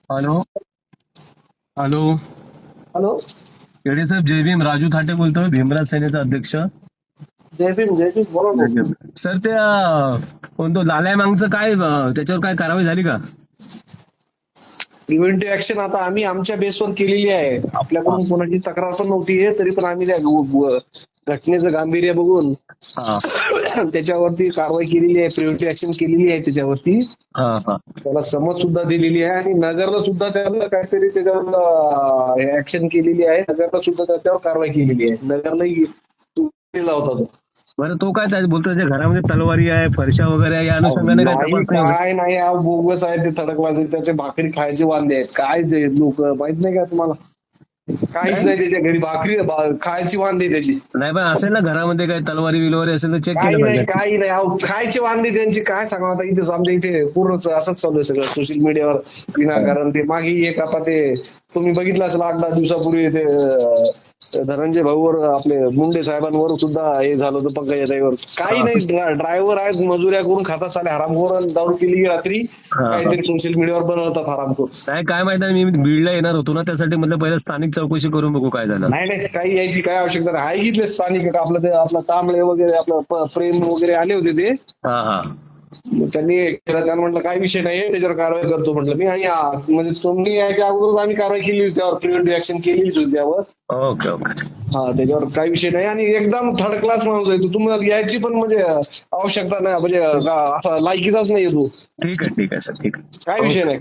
Hello. Hello. Hello. केडे साहेब, जय भीम. राजू थाटे बोलतोय, भीमराज सेनेचा अध्यक्ष. जय भीम, जय भीम. बोला जय भाऊ. भीम. सर, त्या कोणतो लाल्या मागचं काय, त्याच्यावर काय कारवाई झाली का? प्रिव्हेंटिव्ह ऍक्शन आता आम्ही आमच्या बेसवर केलेली आहे. हा. आपल्याकडून कोणाची तक्रार पण नव्हती आहे, तरी पण आम्ही त्या घटनेचं गांभीर्य बघून हा. त्याच्यावरती कारवाई केलेली आहे. प्रिव्हेंटिव्ह ऍक्शन केलेली आहे त्याच्यावरती. हा. हा. त्याला समज सुद्धा दिलेली आहे आणि नगरला सुद्धा त्याला काहीतरी त्याच्यावर ऍक्शन केलेली आहे. नगरला सुद्धा त्याच्यावर कारवाई केलेली आहे. नगरलाही केला होता तो. बरं, तो काय बोलतो, त्याच्या घरामध्ये तलवारी आहे, फरशा वगैरे आहे, या अनुषंगाने काय नाही, तपास नाही होत? काय नाही, हा बोगस आहे ते थडकवाचे. त्याचे भाकरी खायचे वांदे आहेत. काय ते लोक माहित नाही का तुम्हाला? काहीच काय? नाही त्याच्या घरी. खायची वांदे आहे त्याची. नाही, पण असेल ना घरामध्ये काही तलवारी विलवारी असेल तर चेक केलं काही नाही, पाहिजे. काही नाही. अहो, खायचे वांदे त्यांची. काय सांगा आता, इथे आमच्या इथे पूर्णच असंच चालू आहे सगळं सोशल मीडियावर विनाकारण. ते मागे एक आता ते तुम्ही बघितलं असेल 8-10 दिवसापूर्वी ते धनंजय भाऊवर, आपले मुंडे साहेबांवर सुद्धा हे झालं होतं पंकजाताईवर. काही हा. नाही, ड्रायव्हर आहेत, मजुऱ्या करून खातात साले हरामखोर. दारू केली रात्री हा. हा. काहीतरी सोशल मीडियावर बनवतात हरामखोर. नाही, काय माहिती आहे, मी बीडला येणार होतो ना, त्यासाठी म्हटलं पहिलं स्थानिक चौकशी करून बघू काय झालं. नाही नाही, काही यायची काय आवश्यकता नाही. आहे इथले स्थानिक आपलं ते आपलं तांबळे वगैरे, आपलं प्रेम वगैरे आले होते ते. हा. हा. मग त्यांनी केलं. त्यांना म्हटलं काही विषय नाहीये, त्याच्यावर कारवाई करतो म्हटलं मी. आणि म्हणजे तुम्ही यायच्या अगोदरच आम्ही कारवाई केली होती त्यावर, प्रिव्हेंटिव्ह ऍक्शन केलीच होती त्यावर. ओके. ओके. हा, त्याच्यावर काही विषय नाही. आणि एकदम थर्ड क्लास माणूस आहे तो. तुम्हाला यायची पण म्हणजे आवश्यकता नाही, म्हणजे असं लायकीचाच नाही तो. ठीक आहे, ठीक आहे सर, ठीक काही आहे. विषय ओके. नाही.